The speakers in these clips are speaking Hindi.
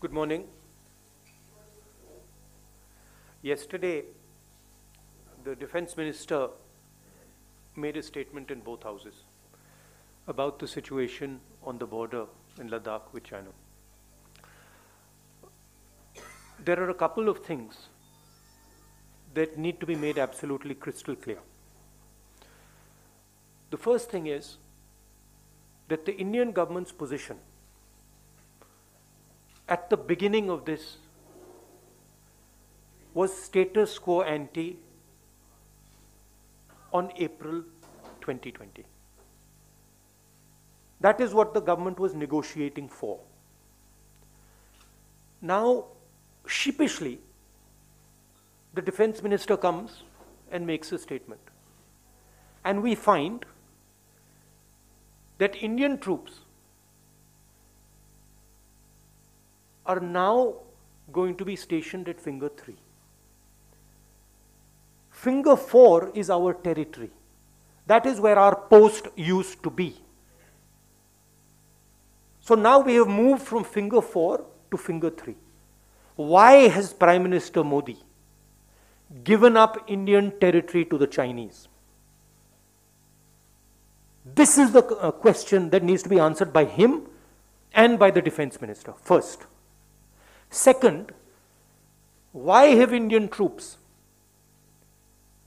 Good morning. Yesterday, the Defense Minister made a statement in both houses about the situation on the border in Ladakh with China. There are a couple of things that need to be made absolutely crystal clear. The first thing is that the Indian government's position at the beginning of this was status quo ante on April 2020. That is what the government was negotiating for. Now, sheepishly, the defense minister comes and makes a statement. And we find that Indian troops are now going to be stationed at Finger 3. Finger 4 is our territory. That is where our post used to be. So now we have moved from Finger 4 to Finger 3. Why has Prime Minister Modi given up Indian territory to the Chinese? This is the question that needs to be answered by him and by the defense minister, first. Second, why have Indian troops,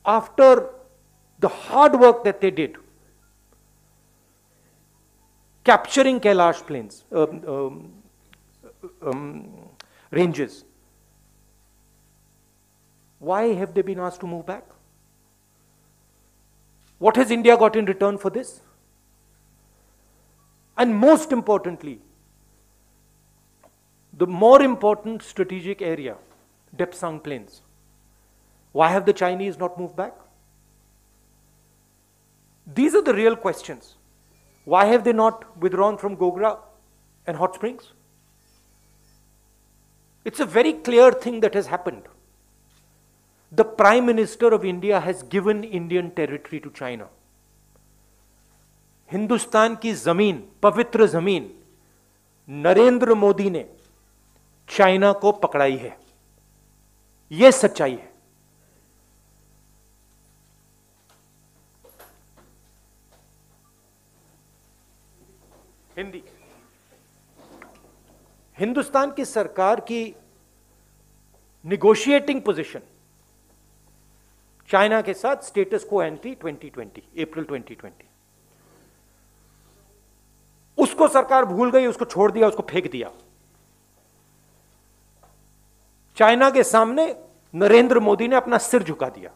after the hard work that they did, capturing Kailash plains, ranges, why have they been asked to move back? What has India got in return for this? And most importantly, the more important strategic area, Depsang Plains. Why have the Chinese not moved back? These are the real questions. Why have they not withdrawn from Gogra and Hot Springs? It's a very clear thing that has happened. The Prime Minister of India has given Indian territory to China. Hindustan की जमीन, पवित्र जमीन, नरेंद्र मोदी ने चाइना को पकड़ाई है. यह सच्चाई है. हिंदी. हिंदुस्तान की सरकार की निगोशिएटिंग पोजीशन चाइना के साथ स्टेटस को एंटी 2020, अप्रैल 2020. उसको सरकार भूल गई, उसको छोड़ दिया, उसको फेंक दिया. चाइना के सामने नरेंद्र मोदी ने अपना सिर झुका दिया,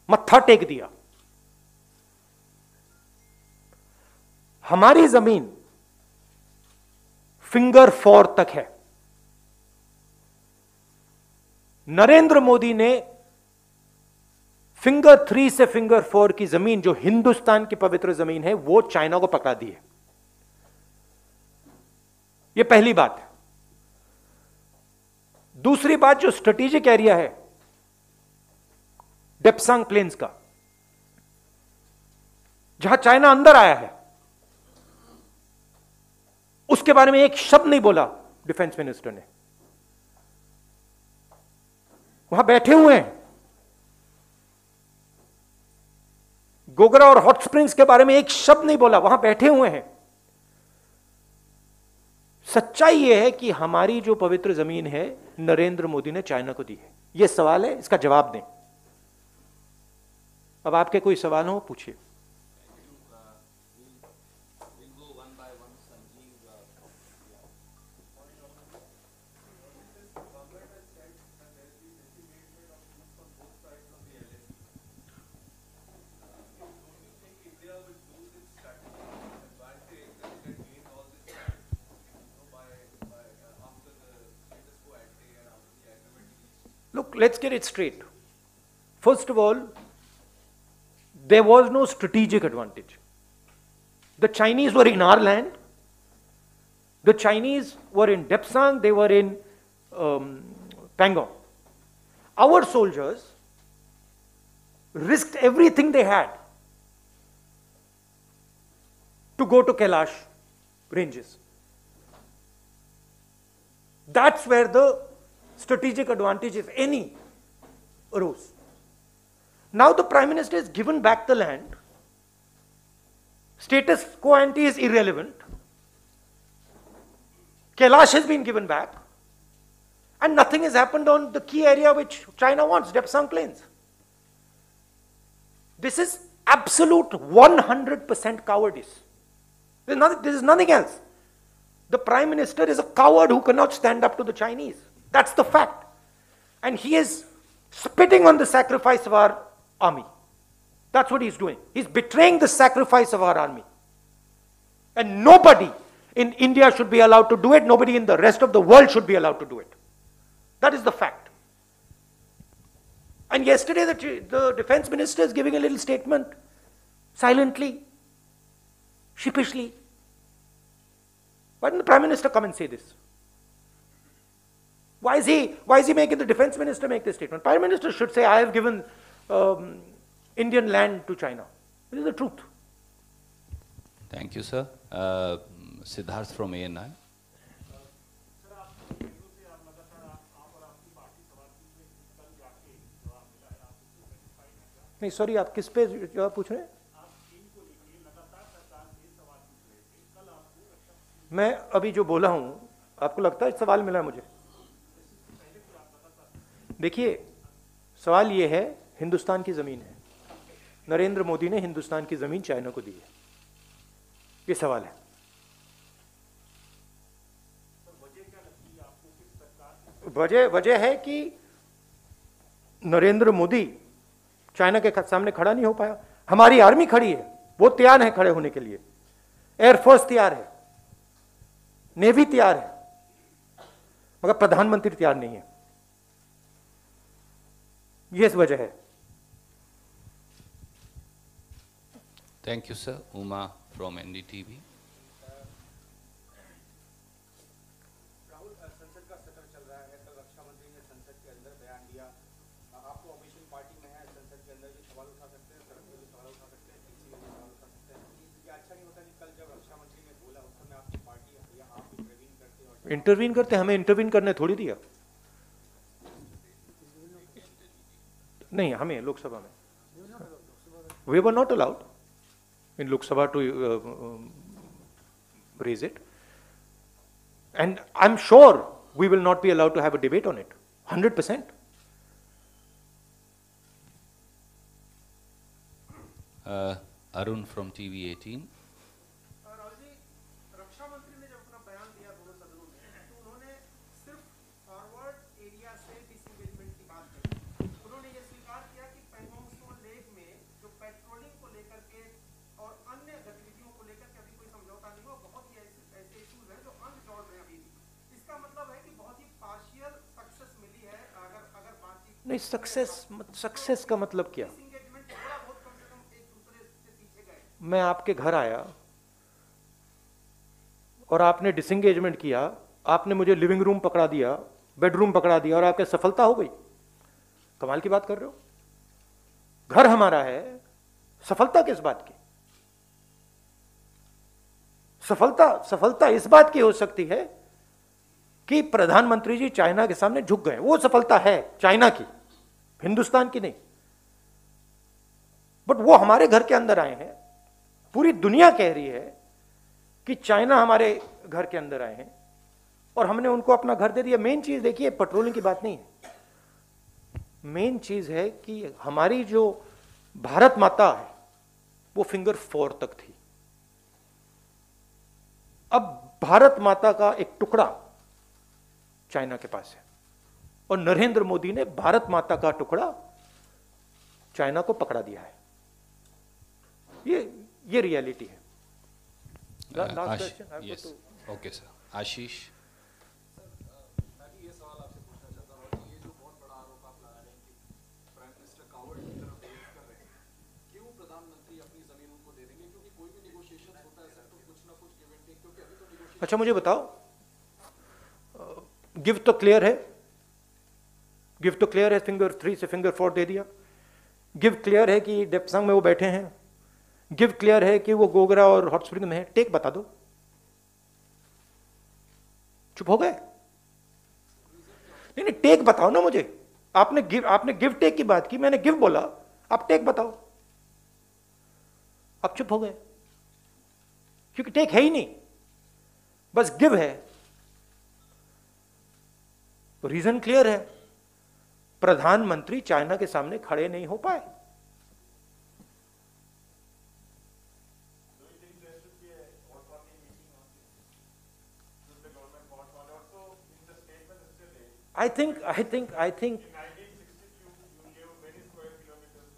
मत्था टेक दिया. हमारी जमीन फिंगर 4 तक है. नरेंद्र मोदी ने फिंगर 3 से फिंगर 4 की जमीन, जो हिंदुस्तान की पवित्र जमीन है, वो चाइना को पकड़ा दी है. यह पहली बात है. दूसरी बात, जो स्ट्रेटेजिक एरिया है डेप्सांग प्लेन्स का, जहां चाइना अंदर आया है, उसके बारे में एक शब्द नहीं बोला डिफेंस मिनिस्टर ने. वहां बैठे हुए हैं. गोगरा और हॉट स्प्रिंग्स के बारे में एक शब्द नहीं बोला, वहां बैठे हुए हैं. सच्चाई यह है कि हमारी जो पवित्र जमीन है नरेंद्र मोदी ने चाइना को दी है. यह सवाल है, इसका जवाब दें. अब आपके कोई सवाल हो पूछिए. Look, let's get it straight. First of all, there was no strategic advantage. The Chinese were in our land. The Chinese were in Depsang, they were in Pangong. Our soldiers risked everything they had to go to Kailash ranges. That's where the strategic advantage, if any, arose. Now the Prime Minister has given back the land. Status quo ante is irrelevant. Kailash has been given back. And nothing has happened on the key area which China wants, Depsang Plains. This is absolute 100% cowardice. There is nothing else. The Prime Minister is a coward who cannot stand up to the Chinese. That's the fact. And he is spitting on the sacrifice of our army. That's what he's doing. He's betraying the sacrifice of our army. And nobody in India should be allowed to do it. Nobody in the rest of the world should be allowed to do it. That is the fact. And yesterday the defense minister is giving a little statement, silently, sheepishly. Why didn't the Prime Minister come and say this? Why is he making the defense minister make this statement? Prime Minister should say, I have given Indian land to China. This is the truth. Thank you, sir. Siddharth from ANI. नहीं सॉरी, आप किस पे जवाब पूछ रहे हैं? मैं अभी जो बोला हूं, आपको लगता है सवाल मिला मुझे? देखिए, सवाल ये है, हिंदुस्तान की जमीन है, नरेंद्र मोदी ने हिंदुस्तान की जमीन चाइना को दी है, ये सवाल है। वजह है कि नरेंद्र मोदी चाइना के सामने खड़ा नहीं हो पाया। हमारी आर्मी खड़ी है, वो तैयार है खड़े होने के लिए, एयरफोर्स तैयार है, नेवी तैयार है, मगर प्रधानमंत्री तैयार नहीं है। ये इस वजह है। Thank you sir. Uma from NDTV. Rahul, संसद का सत्र चल रहा है। कल रक्षा मंत्री ने संसद के अंदर बयान दिया। आप तो ऑपोजिशन पार्टी में है, संसद के अंदर भी सवाल उठा सकते हैं, सड़क में भी सवाल उठा सकते हैं, टीसी में भी सवाल उठा सकते हैं। ये अच्छा नहीं होता कि कल जब रक्षा मंत्री ने बोला उस समय आपकी पार्टी या आप इंटरवीन करते हमें इंटरवीन करने थोड़ी दिया। नहीं, हमें लोकसभा में we were not allowed in Lok Sabha to raise it, and I'm sure we will not be allowed to have a debate on it 100%. Arun from TV18. नहीं, सक्सेस का मतलब क्या? मैं आपके घर आया और आपने डिसएंगेजमेंट किया, आपने मुझे लिविंग रूम पकड़ा दिया, बेडरूम पकड़ा दिया और आपके सफलता हो गई? कमाल की बात कर रहे हो। घर हमारा है, सफलता किस बात की? सफलता इस बात की हो सकती है कि प्रधानमंत्री जी चाइना के सामने झुक गए, वो सफलता है चाइना की, हिंदुस्तान की नहीं। बट वो हमारे घर के अंदर आए हैं, पूरी दुनिया कह रही है कि चाइना हमारे घर के अंदर आए हैं और हमने उनको अपना घर दे दिया। मेन चीज देखिए, पेट्रोलिंग की बात नहीं है, मेन चीज है कि हमारी जो भारत माता है वो फिंगर 4 तक थी। अब भारत माता का एक टुकड़ा चाइना के पास है और नरेंद्र मोदी ने भारत माता का टुकड़ा चाइना को पकड़ा दिया है। ये रियलिटी है। Okay sir. आशीष। ये सवाल आपसे पूछना चाहता हूँ कि ये जो बहुत बड़ा आरोप आप लगा रहे हैं कि प्राइम मिनिस्टर कावर्ड की तरफ बिहेव कर रहे हैं, क्यों प्रधानमंत्री अपनी जमीन उनको दे देंगे? क्योंकि कोई भी नेगोशिएशन होता है सर तो कुछ ना कुछ गिव एंड टेक, क्योंकि अभी तो नेगोशिएशन। अच्छा मुझे बताओ, गिव तो क्लियर है, गिव तो क्लियर है, फिंगर 3 से फिंगर 4 दे दिया। गिव क्लियर है कि डेप्संग में वो बैठे हैं, गिव क्लियर है कि वो गोगरा और हॉट स्प्रिंग में है। टेक बता दो। चुप हो गए? टेक बताओ ना मुझे। आपने गिव टेक की बात की, मैंने गिव बोला, आप टेक बताओ। आप चुप हो गए क्योंकि टेक है ही नहीं, बस गिव है। तो रीजन क्लियर है, प्रधानमंत्री चाइना के सामने खड़े नहीं हो पाए।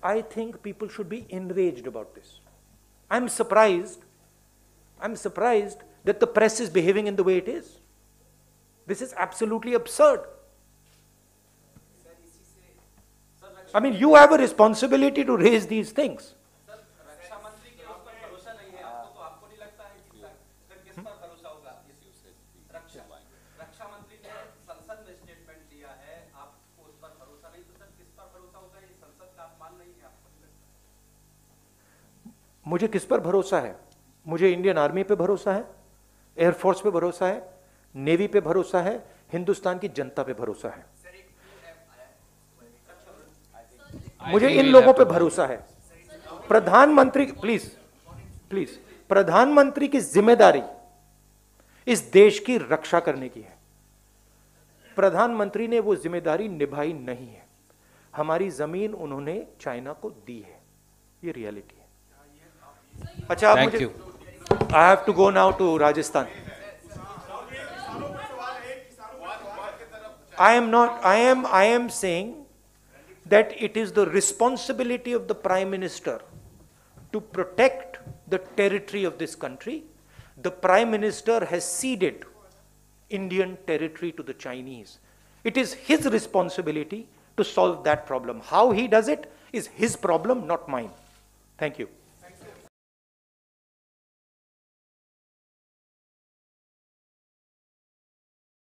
I think people should be enraged about this. I'm surprised that the press is behaving in the way it is. This is absolutely absurd. I mean, you have a responsibility to raise these things. रक्षा मंत्री के उस पर भरोसा नहीं है आपको, तो आपको नहीं लगता है कि फिर किस पर भरोसा होगा? रक्षा मंत्री ने संसद में स्टेटमेंट दिया है, आपको उस पर भरोसा नहीं, तो सर किस पर भरोसा होगा? ये संसद का अपमान नहीं है आपको नहीं लगता? मुझे किस पर भरोसा है? मुझे इंडियन आर्मी पे भरोसा है, एयरफोर्स पे भरोसा है, नेवी पे भरोसा है, हिंदुस्तान की जनता पे भरोसा है। मुझे इन लोगों पे भरोसा है। प्रधानमंत्री, प्लीज, प्रधानमंत्री की जिम्मेदारी इस देश की रक्षा करने की है। प्रधानमंत्री ने वो जिम्मेदारी निभाई नहीं है। हमारी जमीन उन्होंने चाइना को दी है, ये रियलिटी है। अच्छा, Thank मुझे you. I have to go now to Rajasthan. I am saying that it is the responsibility of the Prime Minister to protect the territory of this country. The Prime Minister has ceded Indian territory to the Chinese. It is his responsibility to solve that problem. How he does it is his problem, not mine. Thank you.